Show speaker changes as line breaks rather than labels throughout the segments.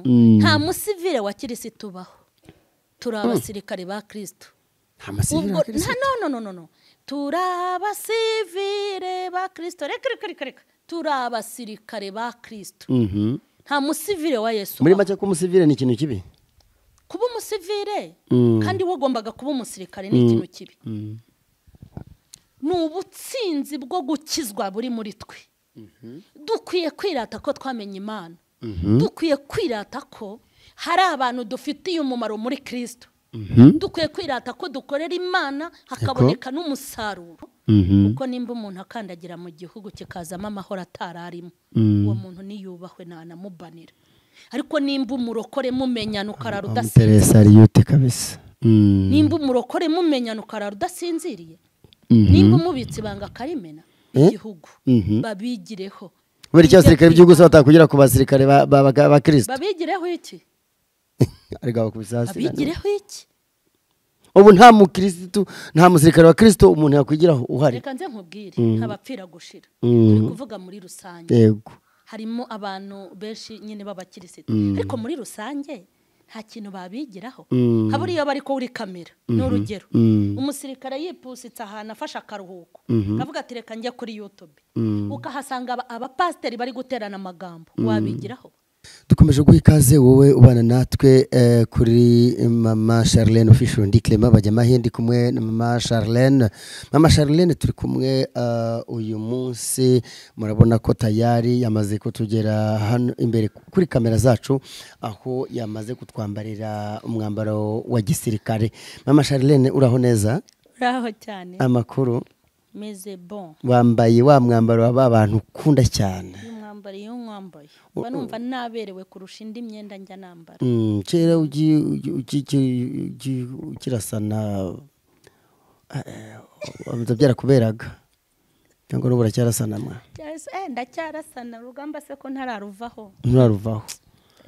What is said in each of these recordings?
nta musivile wa Kristo tubaho turi abasirikare ba Kristo
Amasivile
no turi abasivile ba Kristo reka turi abasirikare ba Kristo nta musivile wa Yesu
muri make ko umusivile ni ikintu kibi
kuba umusivile kandi wagombaga kuba umusirikare ni ikintu kibi n'ubutsinzi bwo gukizwa buri muri twe dukwiye kwirata ko twamenye Imana dukwiye kwirata ko hari abantu dufitiye umumaro muri Kristo dukwiye kwirata ko dukorera Imana hakaboneka n'umusaruro kuko nimba umuntu akandagira mu gihugu kikazamo amahoro atararimo uwo muntu niyubahwe nanamubanira ariko nimba umurokore mumenyana ukarara udasinziriye
kabisa
nimba umurokore mumenyana ukarara udasinziriye nimba umubitsi banga karimena igihugu babigireho
buri cyasirikare by'igihugu se batakugira ku basirikare ba Kristo
babigireho iki
ariko bakubisasa
babigireho iki
ubu nta mukristo nta musirikare wa Kristo umuntu yakwigiraho uhari
reka nze nkubwire nk'abapfira gushira turi kuvuga muri rusange
yego
harimo abantu benshi nyine b'abakristo ariko muri rusange nta kintu babigiraho haburiyo bari ko uri kamera n'urugero umusirikare yipusitse ahantu afasha akaruhuko kavuga ati reka njye kuri YouTube ukahasanga abapasteri bari guterana amagambo wabigiraho
dukomeje guha ikaze wowe ubana natwe kuri mama Charlene official ndi Clement Bajyamahe ndi kumwe na mama Charlene turi kumwe uyu munsi murabona ko tayari yamaze kutugera hano imbere kuri kamera zacu aho yamaze kutwambarira umwambaro wa gisirikare mama Charlene uraho neza
uraho cyane
amakuru
meze bon
wambaye wa mwambaro w'abantu ukunda cyane
mwambari yo mwambaye banumva naberewe kurusha indi myenda njya nambara
kera ukirasana byara kuberaga cyangwa n'ubura cyarasana mwa
ndacyarasana rugamba se ko ntararuvaho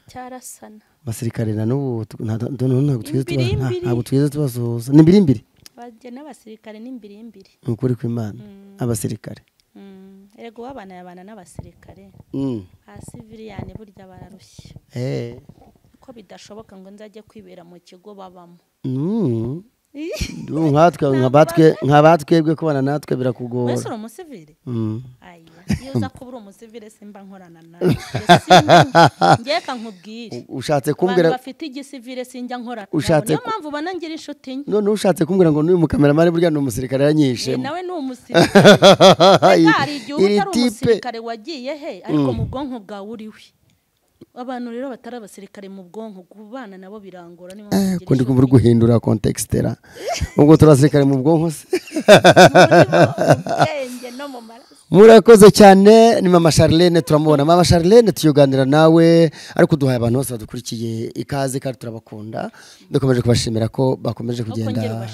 cyarasana
basirikare na n'ubu ntabwo twize tubasohoza ni mbiri
bajye n'abasirikare n'imbiri
ukuri kw'Imana abasirikare
erego wabana yabana n'abasirikare civilian burya bararushye ko bidashoboka ngo nzajye kwibera mu kigo babamo
nkabatwebwe kubana natwe birakugora
wese uri umusivile iyo uza kuba uri umusivile simba nkorana nawe ngeka nkubwire
ushatse kumbwira
bafite igisivile sinjya nkorana niyo mpamvu banangira inshuti nke
none ushatse kumbwira ngo n'uyu mukameramani burya ni umusirikare yanyishe
nawe ni umusirikare hari igihe utari umusirikare wagiye he ariko mu bwonko bwawe uriwe abantu rero batari abasirikare mu bwonko kubana nabo birangora niyo mpamvu
kundi kumva guhindura context era ubwo turasirikare mu bwonko se
no mu maraso
murakoze cyane ni mama Charlene turamubona mama Charlene tuyoganira nawe ariko duhaye abantu bose badukurikiye ikaze kandi turabakunda dukomeje kubashimira ko bakomeje kugenda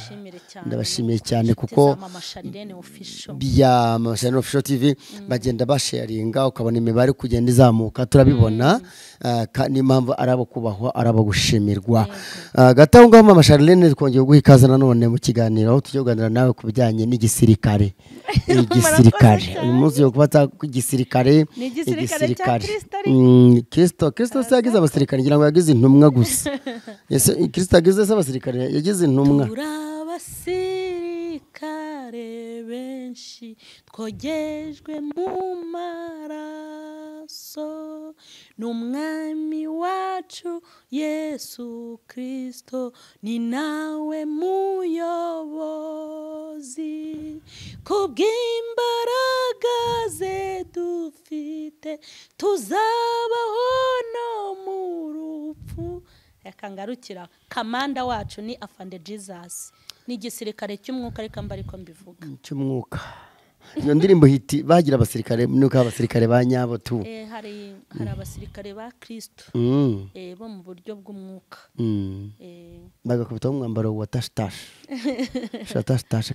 ndabashimiye cyane kuko
mama Charlene official
bya mama Charlene official TV bagenda basharinga ukabona imibare kugenda izamuka turabibona ni impamvu arabo kubahwa arabo gushimirwa gataho ngaho mama Charlene twongeye guha ikaze nanone mu kiganiro aho tuyoganira nawe kubijyanye n'igisirikare uyu munsi yo kubata igisirikare Kristo se yagize abasirikare ngira ngo yagize intumwa gusa Kristo yagize abasirikare yagize intumwa
abasirikare benshi twogejwe mu maraso n'umwami wacu Yesu Kristo ni nawe muyobozi kubw'imbaraga ze dufite tuzabaho no mu rupfu yakangarukira kamanda wacu ni Afande Jesus ni igisirikare cy'umwuka reka mba ariko mbivuga
cy'umwuka iyo ndirimbo hiti bagira abasirikare nuko abasirikare ba nyabo tu
hari abasirikare ba Kristo bo mu buryo bw'umwuka
bagakubita umwambaro wa tash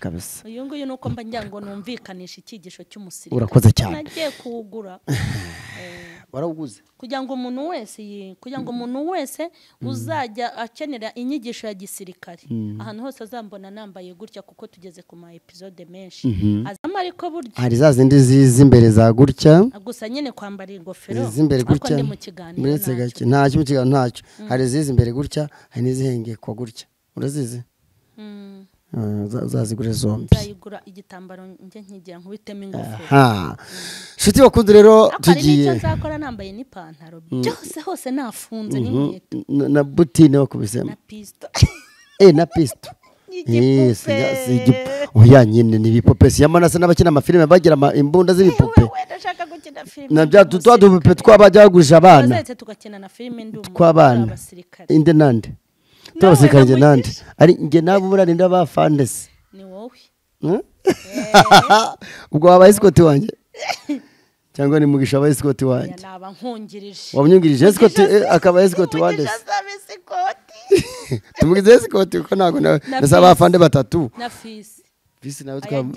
kabisa
uyu nguyu nuko mba njya ngo numvikanisha icyigisho cy'umusirikare
urakoze cyane
nagiye kuwugura
warawuguze
kugira ngo umuntu wese uzajya akenera inyigisho ya gisirikare ahantu hose azambona nambaye gutya kuko tugeze ku ma episode menshi azama ariko burya
hari za zindi zizi imbere za gutya
gusa nyine kwambara ingofero
zimbere gutya
ndi mu kiganiro
ntacyo mu kiganiro ntacyo hari zizi imbere gutya hari n'izihengekwa gutya urazizi uzazigure zombi
nzayigura igitambaro njye nkigira nkubitemo ingofero
shuti bakunze rero tugiye
nicyo nzakora nambaye n'ipantaro byose hose nafunze n'inkweto
na butine bakubisemo
na pisto
na pisto oya nyine ni ibipupe siyamanase n'abakina amafilime bagira imbunda z'ibipupe
ndashaka gukina filime
na bya tudupupe twabajya bagurisha abana
tugakina na filime ndi
tw'abana inde nande tubasirikare nge nande ari nge nabo burari ndabafandese
ni wowe
ubwo wabaye isikoti wanjye cyangwa ni mugisha wabaye isikoti wanjye
naba nkungirije
wamnyungirije isikoti akaba isikoti wandese tumugize isikoti kuko nago nasaba afande batatu
na fisi
fisi nawe twam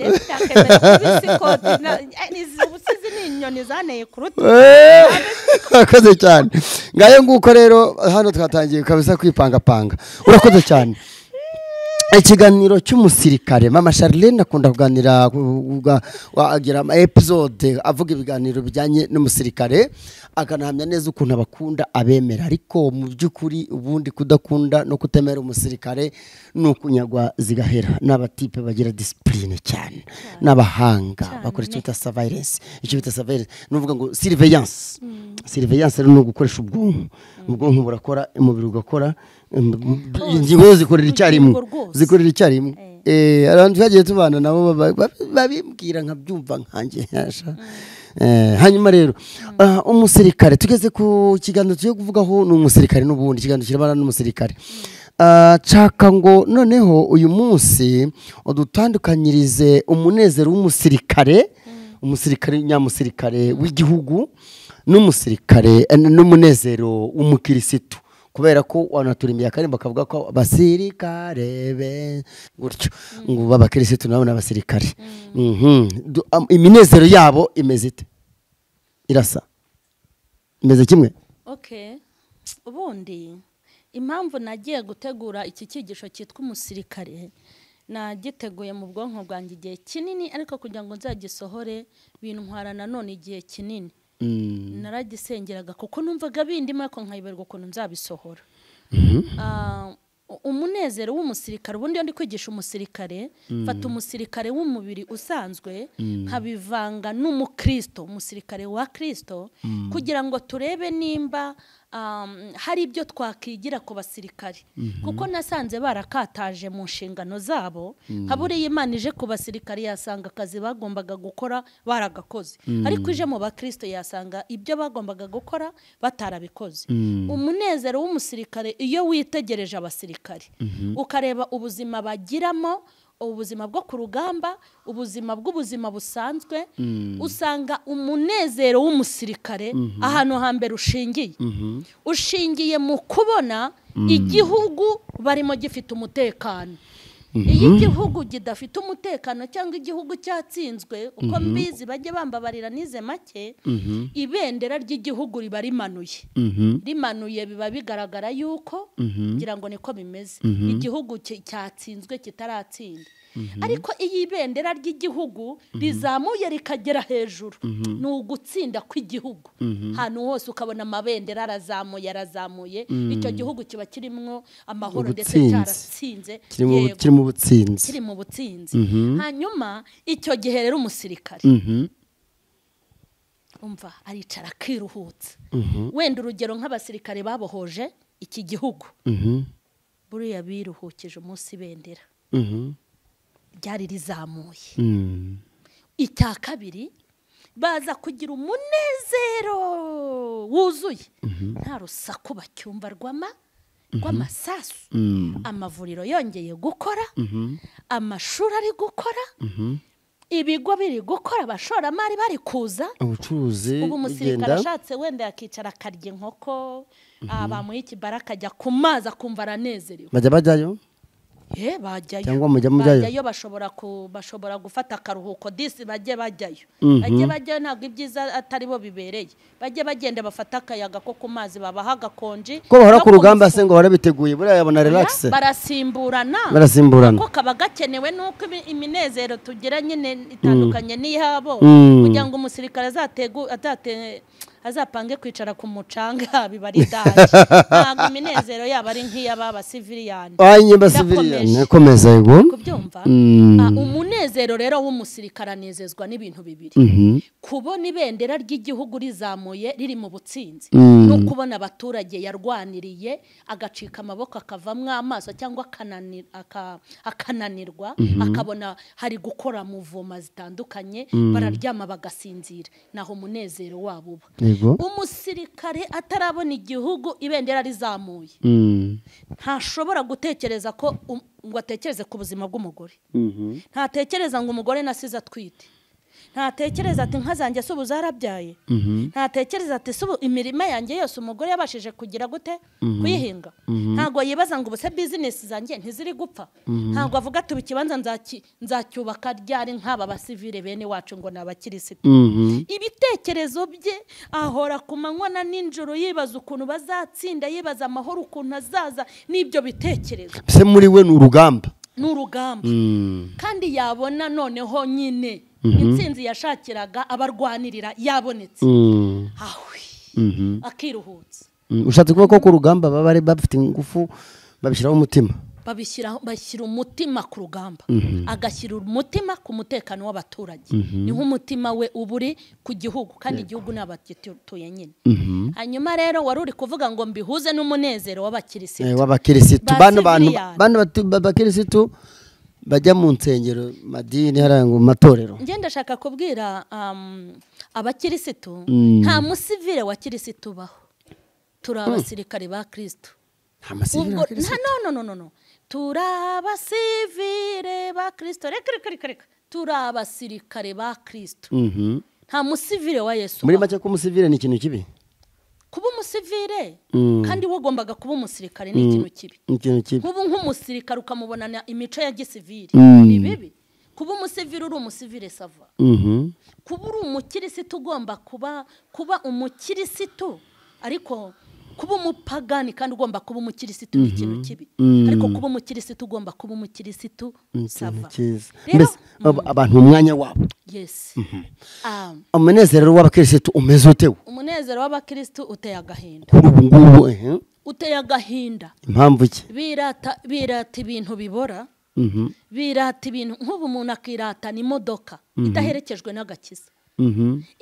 ubusizi n'inyoni zaneye kuruta
urakoze cyane ngayo nguko rero hano twatangiye kabisa kwipangapanga urakoze cyane ikiganiro cy'umusirikare mama Charlene akunda kuganira agira ama episode avuga ibiganiro bijyanye n'umusirikare akanahamya neza ukuntu abakunda abemera ariko mu by'ukuri ubundi kudakunda no kutemera umusirikare nukunyagwa zigahera n'abatipe bagira discipline cyane n'abahanga bakora icyo bita surveillance nuvuga ngo surveillance rero no gukoresha ubwonko burakora umubiri ugakora ingingo zikorera icyarimwe abantu bagiye tubana nabo babimbwira nkabyumva nkanjye hanyuma rero umusirikare tugeze ku kiganiro tugiye kuvugaho ni umusirikare n'ubundi ikiganiro kirabana n'umusirikare nshaka ngo noneho uyu munsi udutandukanyirize umunezero w'umusirikare nyamusirikare w'igihugu n'umusirikare n'umunezero w'umukirisitu kubera ko wanaturimbiye akarimba kavuga ko basirikare gutyo ngo babakirisitu nabo n'abasirikare iminezero yabo imeze ite irasa imeze kimwe
ubundi impamvu nagiye gutegura iki cyigisho cyitwa umusirikare nagiteguye mu bwonko bwanjye igihe kinini ariko kugira ngo nzagisohore bintwara nanone igihe kinini naragisengeraga kuko numvaga bindimo ariko nkayiberwa ukuntu nzabisohora umunezero w'umusirikare ubundi iyo ndi kwigisha umusirikare fata umusirikare w'umubiri usanzwe nkabivanga n'umukristo umusirikare wa Kristo kugira ngo turebe nimba hari ibyo twakigira ku basirikare kuko nasanze barakataje mu nshingano zabo haburiye Imana ije ku basirikare yasanga akazi bagombaga gukora baragakoze ariko ije mu bakristo yasanga ibyo bagombaga gukora batarabikoze umunezero w'umusirikare iyo witegereje abasirikare ukareba ubuzima bagiramo ubuzima bwo ku rugamba ubuzima busanzwe usanga umunezero w'umusirikare ahantu hambere ushingiye mu kubona igihugu barimo gifite umutekano iyo igihugu kidafite umutekano cyangwa igihugu cyatsinzwe uko mbizi bajye bambabarira nize make ibendera ry'igihugu riba rimanuye biba bigaragara yuko ngira ngo niko bimeze igihugu cyatsinzwe kitaratsinda ariko iyo ibendera ry'igihugu rizamuye rikagera hejuru ni ugutsinda kw'igihugu hano hose ukabona amabendera arazamuye icyo gihugu kiba kirimo amahoro ndetse cyaratsinze kiri mu butsinzi hanyuma icyo gihe rero umusirikare umva aricara akiruhutse wenda urugero nk'abasirikare babohoje iki gihugu buriya biruhukije umunsi ibendera ryari rizamuye icya kabiri baza kugira umunezero wuzuye nta rusaku bacyumva rw'amasasu amavuriro yongeye gukora amashuri ari gukora ibigo biri gukora abashoramari bari kuza
ubucuruzi
ubu umusirikare ashatse wenda yakicara akarya inkoko bamuha ikibara akajya ku mazi akumva aranezerewe
bajyayo
bajyayo
cyangwa mujya mujyayo
bajyayo bashobora gufata akaruhuko disi bajye bajyayo ntabwo ibyiza atari bo bibereye bajye bagenda bafata akayaga ko ku mazi babaha agakonji
ko bahora ku rugamba se ngo barabiteguye buriya yabona relax
barasimburana ko kaba gakenewe nuko iminezero tugira nyine itandukanye n'iyabo kugira ngo umusirikare azapange kwicara ku mucanga bibari daje ntabwo iminezero yaba ari nk'iy'aba civilian
komeza yego
kubyumva umunezero rero w'umusirikare anezezwa n'ibintu bibiri kubona ibendera ry'igihugu rizamuye riri mu butsinzi no kubona abaturage yarwaniriye agacika amaboko akavamwo amaso cyangwa akananirwa akabona hari gukora muvoma zitandukanye bararyama bagasinzira naho umunezero wabo uba umusirikare atarabona igihugu ibendera rizamuye ntashobora gutekereza ko ngo atekereze ku buzima bw'umugore ntatekereza ngo umugore nasize atwite ntatekereza ati inka zanjye se ubu zarabyaye ntatekereza ati se ubu imirima yanjye yose umugore yabashije kugira gute kuyihinga ntabwo yibaza ngo ubuse bizinesi zanjye ntiziri gupfa ntabwo avuga ati ikibanza nzacyubaka ryari nk'aba basivile bene wacu ngo ni abakirisitu ibitekerezo bye ahora ku manywa na nijoro yibaza ukuntu bazatsinda yibaza amahoro ukuntu azaza n'ibyo bitekerezo
se muri we ni urugamba
kandi yabona noneho nyine intsinzi yashakiraga abarwanirira yabonetse akiruhutse
ushatse kuvuga ko ku rugamba baba bari bafite ingufu babishyiraho umutima
bashyira umutima ku rugamba agashyira umutima ku mutekano w'abaturage niho umutima we uba uri ku gihugu kandi igihugu ni abagituye nyine hanyuma rero wari uri kuvuga ngo mbihuze n'umunezero
w'abakirisitu b'abakirisitu bajya mu nsengero madini haranga mu matorero
ngenda shaka kubwira abakirisitu nta musivile wa kirisitu baho turi abasirikare ba Kristo no turi abasivile ba Kristo reka turi abasirikare ba Kristo nta musivile wa Yesu
muri make ko umusivile ni ikintu kibi
kuba umusivile kandi wagombaga kuba umusirikare ni ikintu kibi kuba nk'umusirikare ukamubonana imico ya gisivile ni bibi kuba umusivile uri umusivile sava kuba uri umukirisitu ugomba kuba umukirisitu ariko kuba umupagani kandi ugomba kuba umukirisitu ni ikintu kibi ariko kuba umukirisitu ugomba kuba umukirisitu sava
mbese abantu mu mwanya wabo
yes
umunezero w'abakirisitu umeze utewe
umunezero w'abakirisitu uteye agahinda
kuri ubu ngubu
uteye agahinda
impamvu ki
birata ibintu bibora birata ibintu nk'ubu umuntu akiratana imodoka idaherekejwe n'agakiza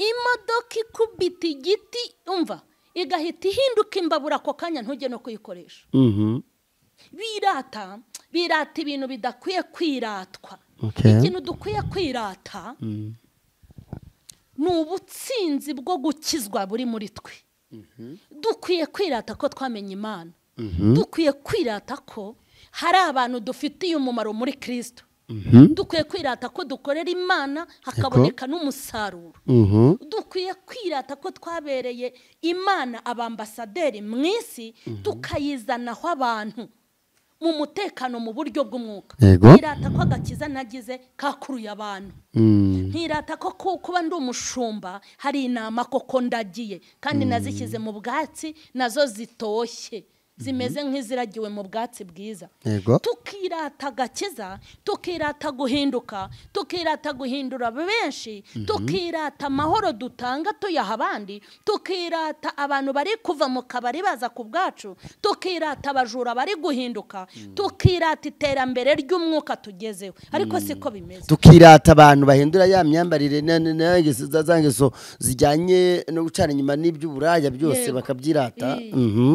imodoka ikubita igiti umva igahita ihinduka imbabura ako kanya ntujye no kuyikoresha birata ibintu bidakwiye kwiratwa ikintu dukwiye kwirata ni ubutsinzi bwo gukizwa buri muri twe dukwiye kwirata ko twamenye Imana dukwiye kwirata ko hari abantu dufitiye umumaro muri Kristo dukwiye kwirata ko dukorera Imana hakaboneka n'umusaruro dukwiye kwirata ko twabereye Imana abambasaderi mu isi tukayizanaho abantu mu mutekano mu buryo bw'umwuka nkirata ko agakiza nagize kakuruye abantu nkirata ko kuba ndi umushumba hari inama koko ndagiye kandi nazishyize mu bwatsi nazo zitoshye zimeze nk'iziragiwe mu bwatsi bwiza tukirata agakiza tukirata guhinduka tukirata guhindura benshi tukirata amahoro dutanga tuyaha abandi tukirata abantu bari kuva mu kabari baza ku bwacu tukirata abajura bari guhinduka tukirata iterambere ry'umwuka tugezeho ariko siko bimeze
tukirata abantu bahindura ya myambarire n'ingeso zijyanye no gucana inyuma n'iby'uburaya byose bakabyirata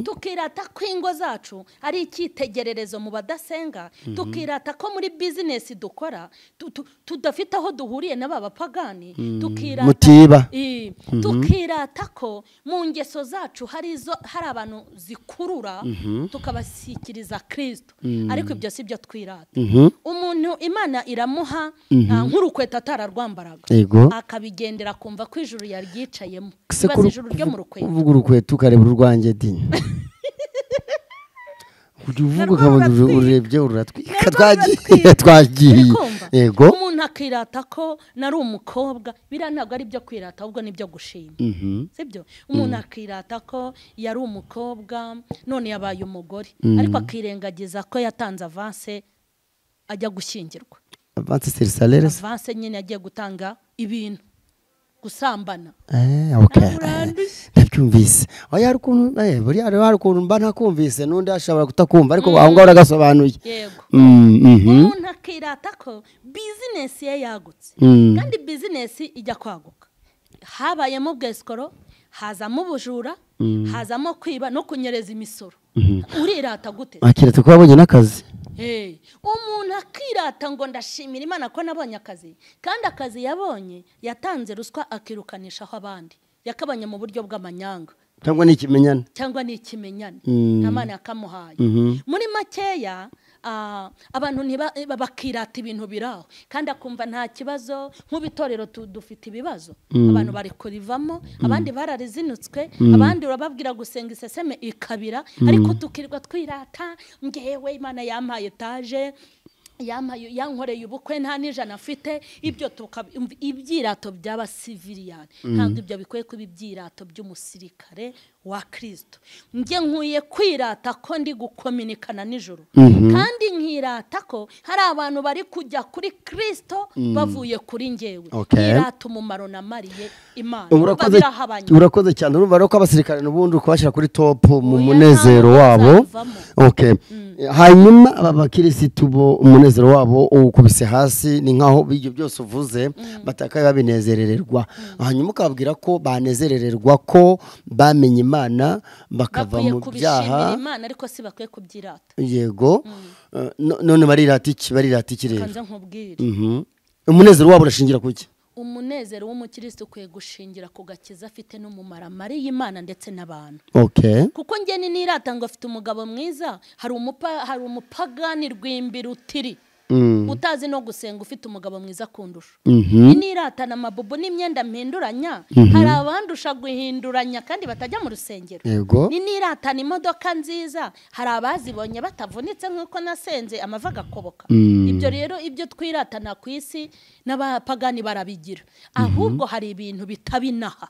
tukirata ingo zacu ari icyitegererezo mu badasenga tukirata ko muri business dukora tudafite aho duhuriye n'aba bapagani tukirata ko mu ngeso zacu hari abantu zikurura tukabashyikiriza Kristo ariko ibyo si byo twirata umuntu Imana iramuha nk'urukweta atararwambaraga akabigendera kumva ko ijuru yaryicayemo ibaza ijuru ryo mu rukweta
uvuga urukweta ukareba urwanjye dini uvuga ukabona urebye uratwika twagiye yego
umuntu akirata ko nari umukobwa biriya ntabwo ari byo kwirata ahubwo ni byo gushima sibyo umuntu akirata ko yari umukobwa none yabaye umugore ariko akirengagiza ko yatanze avance ajya gushyingirwa
avance sur salaire
avance nyine yagiye gutanga ibintu gusambana
okay ndabyumvise oya rukuntu buri hari ukuntu mba ntakumvise nundi ashobora kutakumva ariko aho ngaho uragasobanuye
yego umuntu akirata ko business ye yagutse kandi business ijya kwaguka habayemo bweskoro hazamo ubujura hazamo kwiba no kunyereza imisoro urirata gute
akirata ko wabonye n'akazi
umuntu akirata ngo ndashimira Imana ko nabonye akazi kandi akazi yabonye yatanze ruswa akirukanishaho abandi yakabanye mu buryo bw'amanyanga
cyangwa
n'ikimenyane nta Mana yakamuhaye muri makeya abantu bakirata ibintu biraho kandi akumva nta kibazo nk'ubitorero dufite ibibazo abantu bari kurivamo abandi bararizinutswe abandi urababwira gusenga iseseme ikabira ariko tukirwa twirata ngewe Imana yampaye etaje yankoreye ubukwe nta n'ijana afite ibyo ibyirato by'abasiviliyani ntabwo ibyo bikwiye kuba ibyirato by'umusirikare wa Kristo njye nkwiye kwirata ko ndi gukominikana nijoro kandi nkirata ko hari abantu bari kujya kuri Kristo bavuye kuri njyewe irata umumaro namariye Imana
urakoze cyane urumva rero ko abasirikare n'ubundi ukabashyira kuri top mu munezero wabo okay hanyuma aba bakirisitu bo umunezero wabo ukubise hasi ni nkaho bijyo byose uvuze batakaye babinezerererwa hanyuma ukabwira ko banezerererwa ko bamenye Imana bakava mu byaha
Imana ariko si bakwiye kubyirata
yego none barirata iki rero
kanza nkubwire
umunezero wabo urashingira kuki
umunezero w'umukristo ukwiye gushingira ku gakiza afite n'umumara mari y'Imana ndetse n'abantu kuko njye nirata ngo afite umugabo mwiza hari umupagani rwimbira utiri utazi no gusenga ufite umugabo mwiza kundusha niratana amabubu n'imyenda mpinduranya hari abandusha guhinduranya kandi batajya mu rusengero niratana imodoka nziza hari abazibonye batavunitse nk'uko nasenze amava gakoboka ibyo rero ibyo twiratana ku isi n'abapagani barabigira ahubwo hari ibintu bitabinaha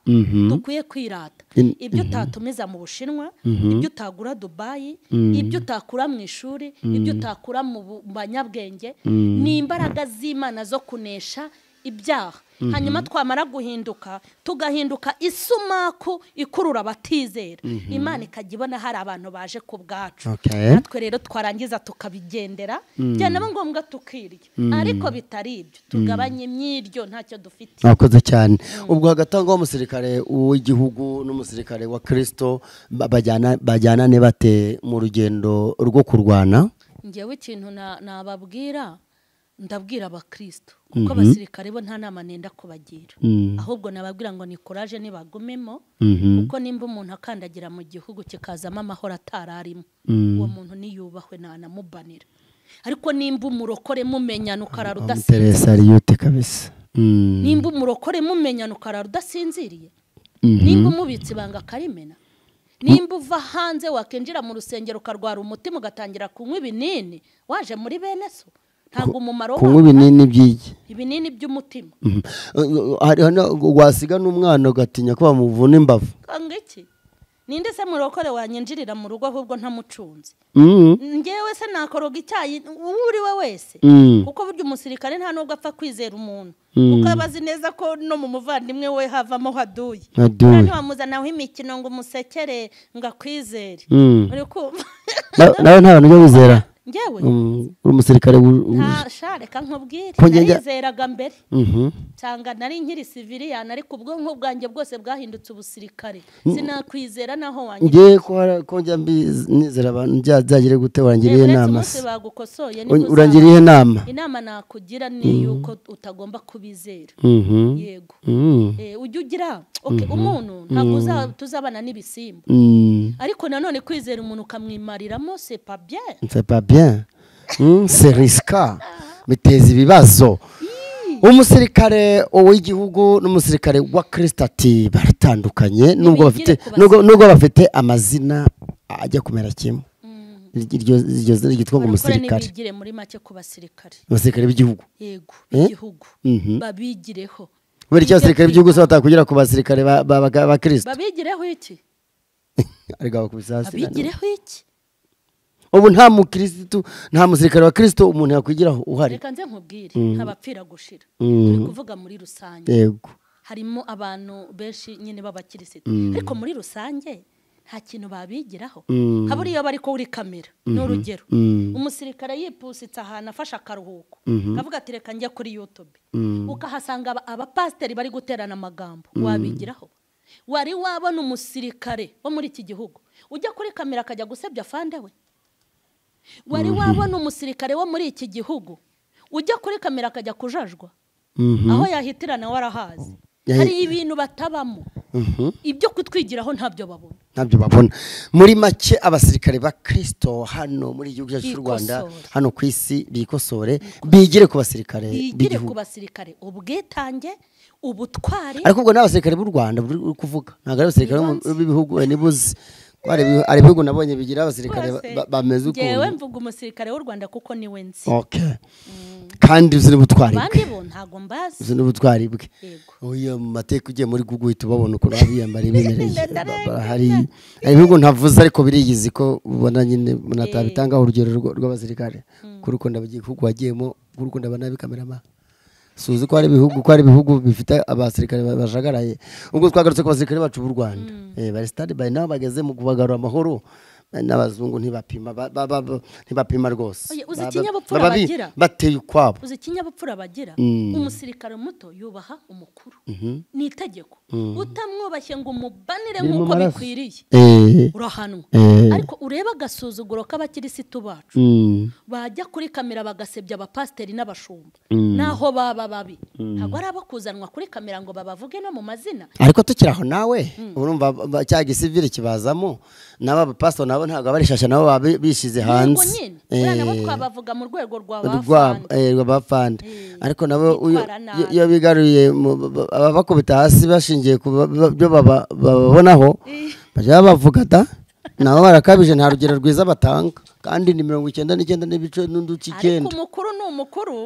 dukwiye kwirata ibyo utatumiza mu Bushinwa ibyo utagura Dubai ibyo utakura mu ishuri ibyo utakura mu banyabwenge ni imbaraga z'Imana zo kunesha ibyaha hanyuma twamara guhinduka tugahinduka isumaku ikurura abatizera Imana ikajya ibona hari abantu baje ku bwacu natwe rero twarangiza tukabigendera byanaba ngombwa tukirya ariko bitari ibyo tugabanye imyiryo ntacyo dufite
akoze cyane ubwo hagatangwa umusirikare w'igihugu n'umusirikare wa Kristo bajyanane bate mu rugendo rwo kurwana
ngewe ikintu nababwira ndabwira abakristo kuko abasirikare bo nta nama nenda kubagira ahubwo nababwira ngo ni courage nibagumemo kuko nimba umuntu akandagira mu gihugu kikazama amahoro atararimo uwo muntu niyubahwe nanamubanira ariko nimba umurokore mumenyana ukarara udasinziriye
kabisa
nimba umurokore mumenyana ukarara udasinziriye nimba umubitsi banga karimena nimba uva hanze wakinjira mu rusengero ukarwara umutima ugatangira kunywa ibinini waje muri bene so ntabwo umumaro
kunywa ibinini by'iki
ibinini by'umutima
wasiga n'umwana ugatinya ko bamuvuna imbavu
ngiki ninde se murokore wanyinjirira mu rugo ahubwo ntamucunze ngewe se nakoroga icyayi uri we wese kuko burya umusirikare nta nubwo apfa kwizera umuntu kuko abazi neza ko no mu muvandimwe we havamo haduye ntiwamuzanaho imikino ngo umusekere ngo akwizere uri kumva
nawe nta bantu wizera
ngewe
umusirikare
reka nkubwire narizeraga mbere cyangwa nari nkiri civilian ariko ubwonko bwanjye bwose bwahindutse ubusirikare sinakwizera naho wanjye
ngiye ko njya nizera abantu byagire gute warangiriye inama urangiriye
inama nakugira ni yuko utagomba kubizera yego ujye ugira umuntu ntabwo tuzabana n'ibisimba ariko nanone kwizera umuntu ukamwimariramo c'est pas bien
c'est risqué biteza ibibazo umusirikare w'igihugu n'umusirikare wa Kristo ati baratandukanye nubwo bafite amazina ajya kumera kimwe iryo ryitwa ngo umusirikare
nibigire muri make ku basirikare
abasirikare b'igihugu
yego igihugu babigireho
bari cyasirikare b'igihugu se batakugira ku basirikare ba Kristo
babigireho iki
ariko bakubisasi
babigireho iki
ubu nta mukristo nta musirikare wa Kristo umuntu yakwigiraho uhari
reka nze nkubwire ntabapfira gushira turi kuvuga muri rusange
yego
harimo abantu benshi nyine b'abakirisitu ariko muri rusange nta kintu babigiraho haburi iyo bari ko uri kamera n'urugero umusirikare yipusitse ahantu afasha akaruhuko kavuga ati reka njye kuri YouTube ukahasanga abapasteri bari guterana amagambo wabigiraho wari wabona umusirikare wo muri iki gihugu ujya kuri kamera akajya gusebya fande we wari wabona umusirikare wo muri iki gihugu ujya kuri kamera akajya kujajwa aho yahitirana warahazi hari ibintu batabamo ibyo kutwigiraho ntabyo babona
muri make abasirikare ba Kristo hano muri igihugu cyacu cy'u Rwanda hano ku isi bikosore bigire ku basirikare
b'igihugu basirikare ubwitange ubutwari
ariko ubwo n'abasirikare b'u Rwanda uri kuvuga ntabwo ari abasirikare b'ibihugu nibuze ari ibihugu nabonye bigira abasirikare bameze uko
ngewe mvuga umusirikare w'u Rwanda kuko niwe nzi
kandi uzi n'ubutwari bwe
abandi bo ntago mbazi
uzi n'ubutwari bwe oya mu mateka ugiye muri Google uhita ubabona ukuntu babiyambara ibimereye hari ibihugu ntavuze ariko biriyizi ko ubona nyine munatabitangaho urugero rw'abasirikare kuri uko ndabagiye kuko wagiyemo kuri uko ndabana bikamerama suzi ko ari ibihugu bifite abasirikare bajagaraye ubwo twagarutse ku basirikare bacu b'u Rwanda bari stade by now bageze mu kubagarura amahoro n'abazungu ntibapima rwose
uzi ikinyabupfura bagira
bateye ukwabo
uzi ikinyabupfura bagira umusirikare muto yubaha umukuru ni itegeko utamwubashye ngo umubanire nk'uko bikwiriye urahanwa ariko ureba agasuzuguro k'abakirisitu bacu bajya kuri kamera bagasebya abapasteri n'abashumba naho baba babi ntabwo ari abakuzanwa kuri kamera ngo babavuge no mu mazina
ariko tukiraho nawe urumva cya gisivile kibazamo n'aba pastor nabo ntabwo barishasha nabo bishize hanze
nabo twabavuga mu rwego
rw'abafande ariko nabo iyo bigaruye abakubita hasi bashingiye ku byo babonaho bajya bavuga ata nabo barakabije nta rugero rwiza batanga kandi ni 99 n'ibice n'uduce 9
ariko umukuru ni umukuru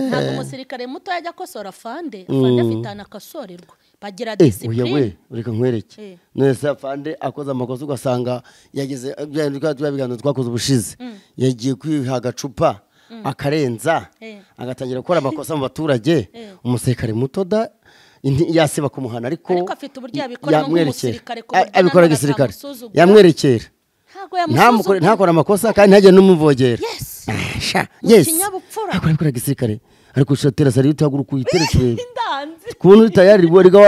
ntabwo umusirikare muto yajya kosora fande afite anakasorerwa bagira discipline
ureka nkwereke nese fande akoze amakosa ugasanga yageze byabigano twakoze ubushize yagiye kwiha agacupa akarenza agatangira gukora amakosa mu baturage umusirikare muto da yasiba kumuhana ariko
afite uburyo yabikoramo nk'umusirikare
abikora gisirikare yamwerekera ntakora amakosa kandi ntajye n'umuvogera yes akora gisirikare ariko ushatera sari utaguruka uyiterekere kuntu tayari boriga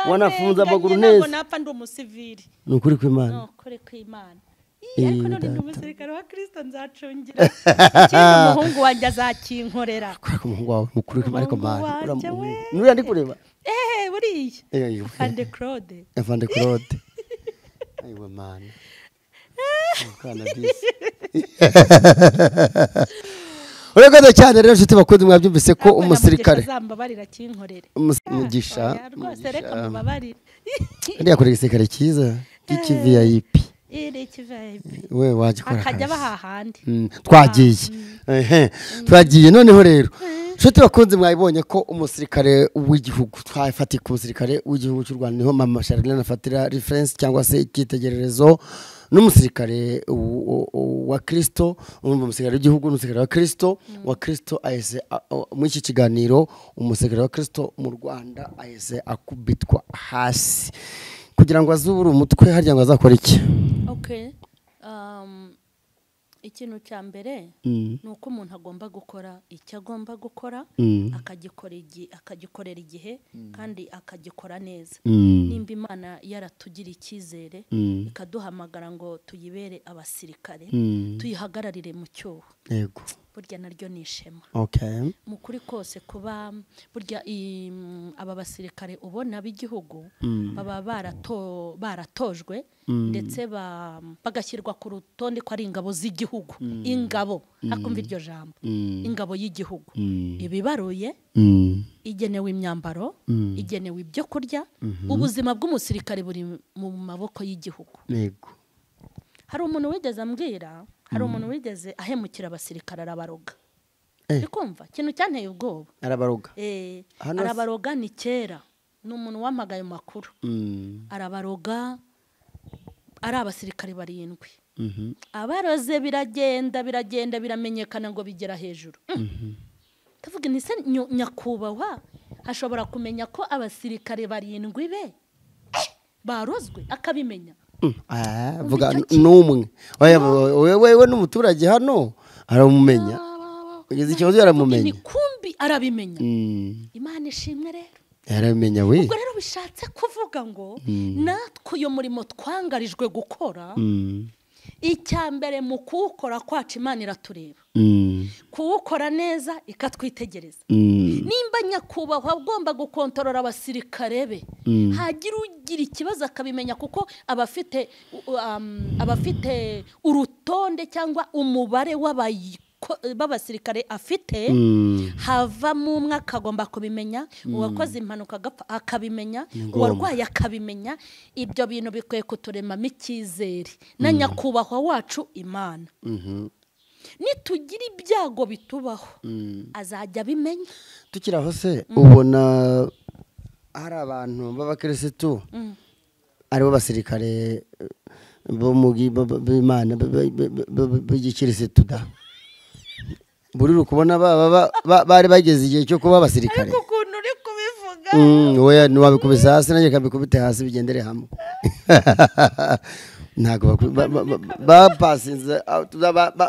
wanafunza amaguru neza
napfa ndi umusivili
nukuri kw'Imana
ariko none ndi umusirikare wa Kristo nzacungira ikindi umuhungu wanjye azakinkorera
umuhungu wawe mukuri kw'Imana ariko Mana nuriya ndi kureba
buriya
Fande Claude ayiwe Mana kana disi Urego cyane rero nshuti bakunze mwabyumvise ko umusirikare
azambabarira kinkorere
umugisha
rwose reka mubabarire
ndiya kuri gisirikare cyiza iki VIP we wagikora
akajya bahahandi
twagiye noneho rero nshuti bakunze mwabibonye ko umusirikare w'igihugu twafatiye ku musirikare w'igihugu cy'u Rwanda niho mama Charlene afatira reference cyangwa se icyitegererezo n'umusirikare wa Kristo umusirikare w'igihugu n'umusirikare wa Kristo ahise mu iki kiganiro umusirikare wa Kristo mu Rwanda ahise akubitwa hasi kugira ngo azubure umutwe harya ngo azakora iki
ikintu cya mbere ni uko umuntu agomba gukora icyo agomba gukora akagikorera igihe kandi akagikora neza nimba Imana yaratugira icyizere ikaduhamagara ngo tuyibere abasirikare tuyihagararire mu cyuho burya naryo ni ishema mu kuri kose kuba burya aba basirikare ubona b'igihugu baba baratojwe ndetse bagashyirwa ku rutonde ko ari ingabo z'igihugu ingabo akumva iryo jambo ingabo y'igihugu ibibaruye igenewe imyambaro igenewe ibyo kurya ubuzima bw'umusirikare buri mu maboko y'igihugu hari umuntu wigeze ambwira, hari umuntu wigeze ahemukira abasirikare arabaroga. Bikumva ikintu cyanteye ubwoba.
Arabaroga.
Arabaroga ni kera. Ni umuntu wampagaye makuru. Arabaroga ari abasirikare 7. Abaroze biragenda biramenyekana ngo bigera hejuru. Tavuga ni se nyakubahwa hashobora kumenya ko abasirikare 7 be barozwe akabimenya.
Vuga numwe. Wewe n'umuturage hano aramumenya. Ugeze ikibazo yaramumenya.
Ni kumbi arabimenya. Imana ishimwe rero.
Yaramenya we.
Ubwo rero bishatse kuvuga ngo natwe uyu murimo twangarijwe gukora. Icyambere mu kuwukora kwacu Imana iratureba. Kuwukora neza ikatwitegereza. Nimba nyakubahwa ugomba gukontorora abasirikare be, hagira ugira ikibazo akabimenya kuko abafite urutonde cyangwa umubare b'abasirikare afite, hava mu mwaka agomba kubimenya, uwakoze impanuka agapfa akabimenya, uwarwaye akabimenya. Ibyo bintu bikwiye kuturemamo icyizere na nyakubahwa wacu Imana. Nitugira ibyago bitubaho azajya bimenya.
Tukiraho se ubona hari abantu b'abakirisitu aribo basirikare bo mu b'Imana b'igikirisitu da. Buri kubona bari bageze igihe cyo kuba abasirikare.
Ariko ukuntu uri kubivuga
oya niwabikubisa hasi nanjye kabikubite hasi bigendere hamwe. Ntago bapasinze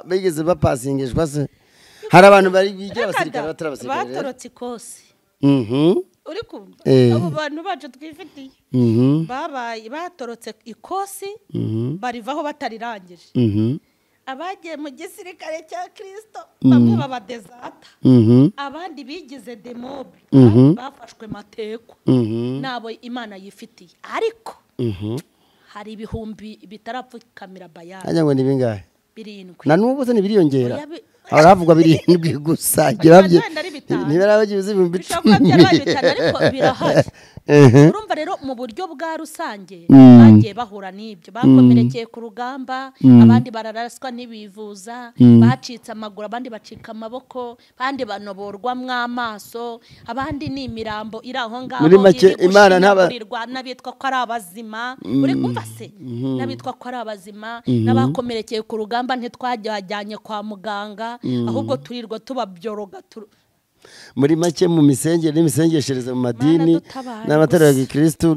bigeze bapasingishwa se. Hari abantu bari bigira abasirikare batarabasirikare
batorotse ikosi. Uri kumva abo bantu baje twifitiye batorotse ikosi barivaho batarirangije. Abagiye mu gisirikare cya Kristo bamwe babadezata, abandi bigize demobe bafashwe mateko nabo Imana yifitiye. Ariko hari ibihumbi bitarapfukamira bayani.
Anya ngo ni bingahe?
7.
Na nubu se nibyiyongera. Haravugwa 7 gusa. Ntibarabagize ibihumbi 10.
Ariko birahari. Urumva rero mu buryo bwa rusange bagiye bahura n'ibyo, bakomerekeye ku rugamba, abandi bararaswa ntibivuza, bacitse amaguru, abandi bacika amaboko, abandi banoborwa mw'amaso, abandi ni imirambo iri aho ngaho.
Muri make Imana
n'abitwa ko ari abazima. Uri kumva se n'abitwa ko ari abazima, n'abakomerekeye ku rugamba ntitwajyanye kwa muganga, ahubwo turirwa tubabyoroga.
Muri make mu misengere n'imisengeshereze mu madini n'amatorero ya Kristo,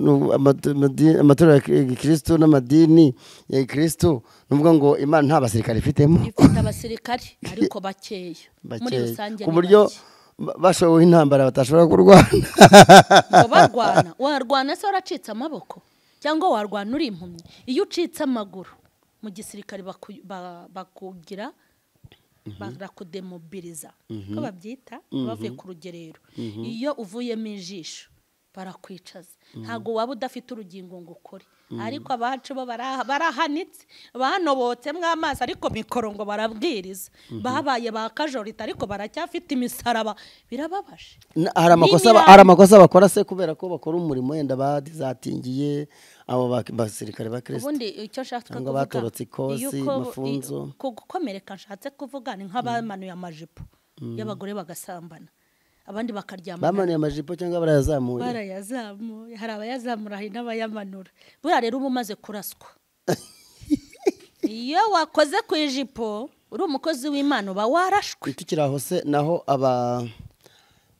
amatorero ya Kristo n'amadini ya Kristo, nuvuga ngo Imana nta basirikare ifitemo.
Ifite abasirikare ariko bakeya muri rusange.
Ku buryo bashoboye intambara batashobora kurwana.
Warwana se waracitse amaboko cyangwa warwana uri impumyi? Iyo ucitse amaguru mu gisirikare bakugira barakudemobiliza ko babyita bavuye ku rugerero. Iyo uvuyemo ijisho barakwicaza, ntago waba udafite urugingo ngo ukore. Ariko abacu bo barahanitse, banobotse mw'amaso, ariko mikoro ngo barabwiriza, babaye bakajorita ariko baracyafite imisaraba. Birababaje.
Hari amakosa bakora se kubera ko bakora umurimo wenda badizatingiye abo basirikare ba Kristo.
Ubundi icyo nshaka kuvuga
batorotse ikosi mafunzo
kugukomereka nshatse kuvuga ni nk'abamanuye amajipo y'abagore bagasambana, abandi bakaryama.
Bamanuye amajipo cyangwa barayazamuye?
Barayazamuye. Hari abayazamura hari n'abayamanura. Buriya rero uba umaze kuraswa. Iyo wakoze ku ijipo uri umukozi w'Imana uba warashwe.
Tukiraho se naho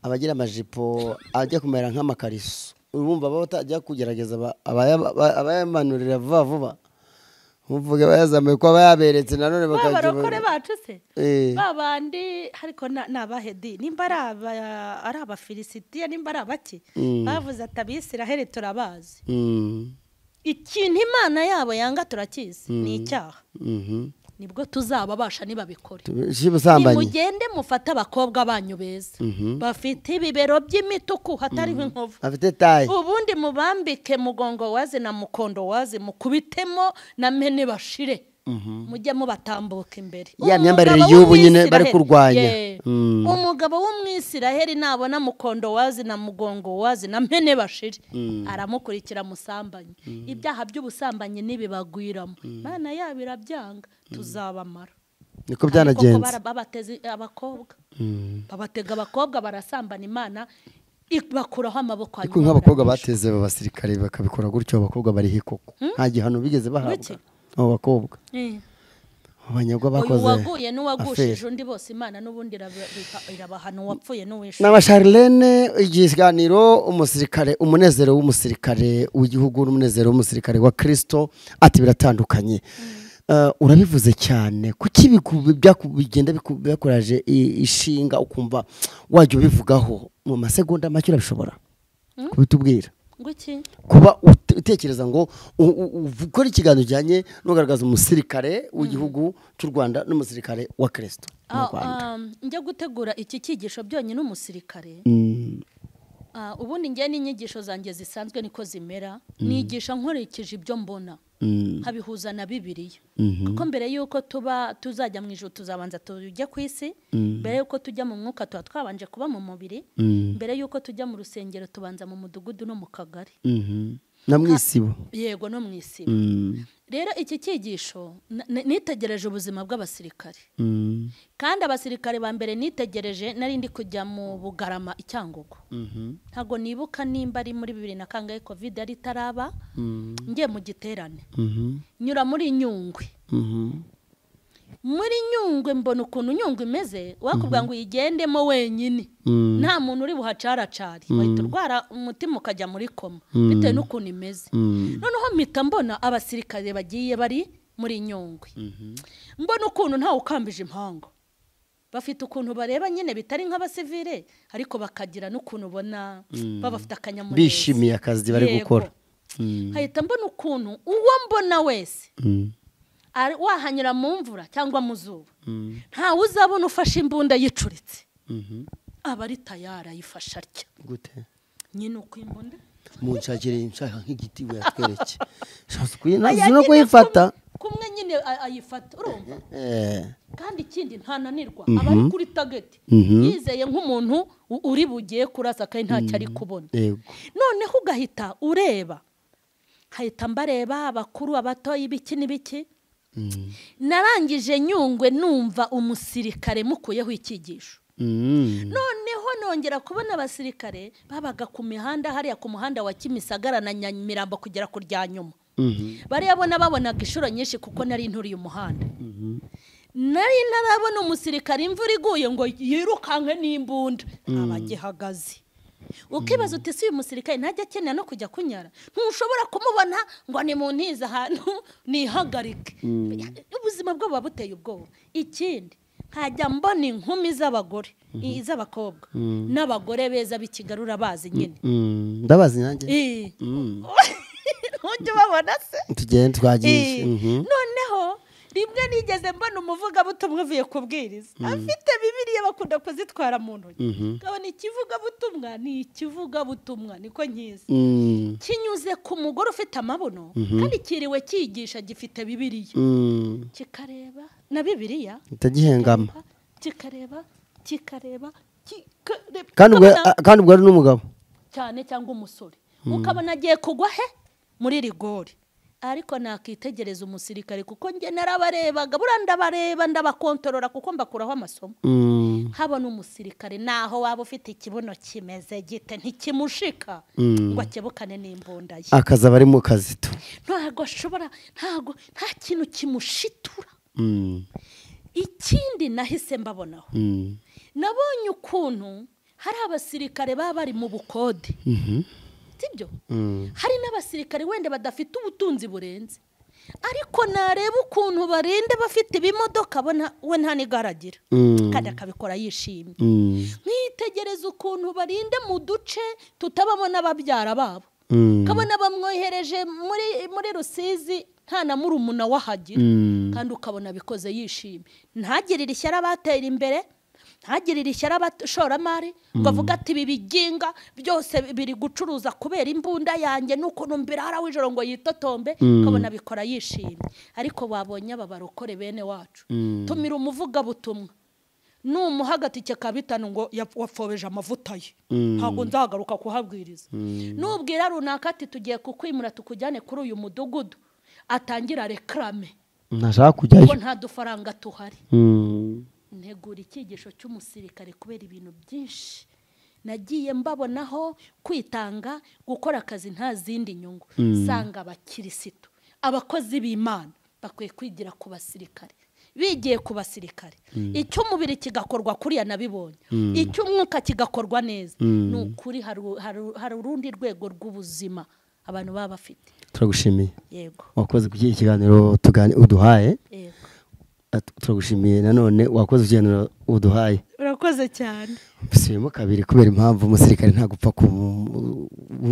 abagira amajipo ajya kumera nk'amakariso, urumva batajya kugerageza abayamanurira vuba. Muvuge bayazamuye ko bayaberetse nanone bakagira
abarokore bacu se babandi ariko nabahedi nimba ari abafilisitiya nimba ari abaki bavuze ati Abisiraheli turabazi. Ikintu Imana yabo yanga turakizi ni icyaha. Nibwo tuzababasha nibabikore. Nimugende mufate abakobwa banyu beza bafite ibibero by'imituku hatariho inkovu,
afite tayi,
ubundi mubambike mugongo wazi na mukondo wazi, mukubitemo na mene bashire. mujye mubatambuka imbere.
Ya myambarire y'ubu nyine bari kurwanya.
Umugabo w'umwisiraheli nabona mukondo wazi na mugongo wazi na mpene bashiri aramukurikira musambanye. Ibyaha by'ubusambanyi nibibagwiramo Mana yabo irabyanga tuzabamara.
Niko byanagenze.
Babateze abakobwa babatega abakobwa barasambana Imana bakuraho amaboko
ariko nk'abakobwa bateze abasirikare bakabikora gutyo abakobwa bari hikoko nta gihano bigeze bahabwa abo bakobwa abanyagwa bakoze
waguye n'uwagushije undi bose Imana n'ubundi irabahana wapfuye n'uwishe.
Mama Charlene igiganiro umusirikare umunezero w'umusirikare w'igihugu n'umunezero w'umusirikare wa Kristo ati biratandukanye. Urabivuze cyane kuki bigenda bikoraje ishinga ukumva wajya ubivugaho mu masegonda make urabishobora kubitubwira kuba utekereza ngo ukora ikiganiro kijyanye no kugaragaza umusirikare w'igihugu cy'u Rwanda n'umusirikare wa Kristo mu Rwanda.
Njya gutegura iki cyigisho byonyine umusirikare ubundi njye n'inyigisho zanjye zisanzwe niko zimera nigisha nkorekeje ibyo mbona habihuza na Bibiliya kuko mbere yuko tuzajya mu ijuru tuzabanza tujye ku isi mbere yuko tujya mu mwuka tuba twabanje kuba mu mubiri mbere yuko tujya mu rusengero tubanza mu mudugudu no mu kagari
na mwisibo
yego no mwisibo. Rero iki cyigisho nitegereje ubuzima bw'abasirikare kandi abasirikare ba mbere nitegereje nari ndi kujya mu Bugarama Icyangugu ntago nibuka nimba ari muri 2000 covid ari taraba ngiye mu giterane nyura muri Nyungwe muri Nyungwe mbona ukuntu Nyungwe imeze wakubwa ngo uyigendemo wenyine nta muntu uri buhacaracari wahita urwara umutima ukajya muri koma bitewe n'ukuntu imeze. Noneho mpita mbona abasirikare bagiye bari muri Nyungwe mbona ukuntu ntawe ukambije impango bafite ukuntu bareba nyine bitari nk'abasivile ariko bakagira n'ukuntu ubona babafite akanyamuneza
bishimiye akazi bari gukora.
Hahita mbona ukuntu uwo mbona wese wahanyura mu mvura cyangwa mu zuba ntawe uzabona ufashe imbunda yicuritse aba ari tayari ayifasha atya
gute
nyine uko imbunda
munshakire nshaka nk'igiti we yatwereke no kuyifata
kumwe nyine ayifata urumva kandi ikindi ntananirwa aba ari kuri target yizeye nk'umuntu uri bugiye kurasa kandi ntacyo ari kubona. Noneho ugahita ureba hahita mbareba abakuru abato ibiki n'ibiki narangije Nyungwe numva umusirikare mukuyeho ikigisho noneho nongera kubona abasirikare babaga ku mihanda hariya ku muhanda wa Kimisagara na Nyamirambo kugera ku Ryanyuma bari yabona babonaga ishuro nyinshi kuko nari nturiye umuhanda nari narabona umusirikare imvura iguye ngo yirukanke n'imbunda abagihagaze ukibaza uti si uyu musirikare ntajya akenera no kujya kunyara ntushobora kumubona ngo ni mu ntiza ahantu nihagarike ubuzima bwo buba buteye ubwoba. Ikindi nkajya mbona inkumi z'abagore iz'abakobwa n'abagore beza b'ikigarura bazi nyine
ndabazi nanjye
ntujye ubabona se
tugende twagiye.
Noneho rimwe nigeze mbona umuvugabutumwa uvuye kubwiriza afite Bibiliya bakunda kuzitwara mu ntoki kabona ikivugabutumwa ni ikivugabutumwa niko nkizi kinyuze ku mugore ufite amabuno kandi kiriwe cyigisha gifite Bibiliya kikareba na Bibiliya
itagihengama
kikareba
kandi ubwo ari n'umugabo
cyane cyangwa umusore ukabona agiye kugwa he muri rigori ariko nakitegereza umusirikare kuko nge narabarebaga burabareba ndabakontorora kuko mbakuraho amasomo habona umusirikare naho waba ufite ikibuno kimeze gite ntikimushika ngo akebukane n'imbunda ye
akaza bari mu kazi to
ntago ashobora nta kintu kimushitura. Ikindi nahise mbabonaho nabonye ukuntu hari abasirikare baba bari mu bukode sibyo hari n'abasirikare wende badafite ubutunzi burenze ariko nareba ukuntu barinde bafite ibimodoka bona we nta nigaragira kandi akabikora yishimye. Nkitegereza ukuntu barinde mu duce tutababona ababyara babo kabona bamwohereje muri Rusizi nta na murumuna wahagira kandi ukabona bikoze yishimye ntagirira ishyara batera imbere ntagirire ishyara abashoramari ngo avuga ati ibi biginga byose biri gucuruza kubera imbunda yanjye nuko numbira hara wijoro ngo yitotombe kabona bikora yishimye ariko babonye ababarokore bene wacu tumira umuvuga butumwa numuhagatike kabitano ngo wafobeje amavuta ye ntago nzagaruka kuhabwiriza nubwira runaka ati tugiye kukwimura tukujyane kuri uyu mudugudu atangira reklame
ntashaka kujyayo
ngo nta dufaranga tuhari ntegura icyigisho cy'umusirikare kubera ibintu byinshi nagiye mbabonaho kwitanga gukora akazi nta zindi nyungu sanga abakirisitu abakozi b'Imana bakwiye kwigira ku basirikare bigiye ku basirikare icyo umubiri kigakorwa kuriya nabibonye icyo umwuka kigakorwa neza nukuri hari urundi rwego rw'ubuzima abantu baba bafite
turagushimiye
yego
wakoze kugira ikiganiro uduhaye
yego
turagushimiye nanone wakoze ikiganiro uduhaye
urakoze cyane
bisubiyemo kabiri kubera impamvu umusirikare nta gupfa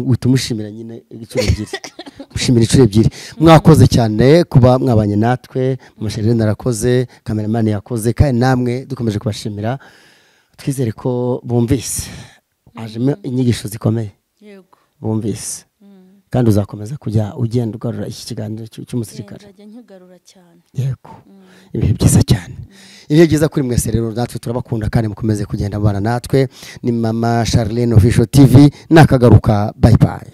utumushimira nyine igiciro ebyiri mushimira inshuro ebyiri mwakoze cyane kuba mwabanye natwe Mama narakoze kameramani yakoze kandi namwe dukomeje kubashimira twizere ko bumvise ajemo inyigisho zikomeye
yego
bumvise kandi uzakomeza kujya ugenda ugarura iki kiganiro cy'umusirikare
nzajya nkigarura cyane
yego ibihe byiza cyane ibihe byiza kuri mwese rero natwe turabakunda kandi mukomeze kugenda mubana natwe ni Mama Charlene Official TV nakagaruka bye bye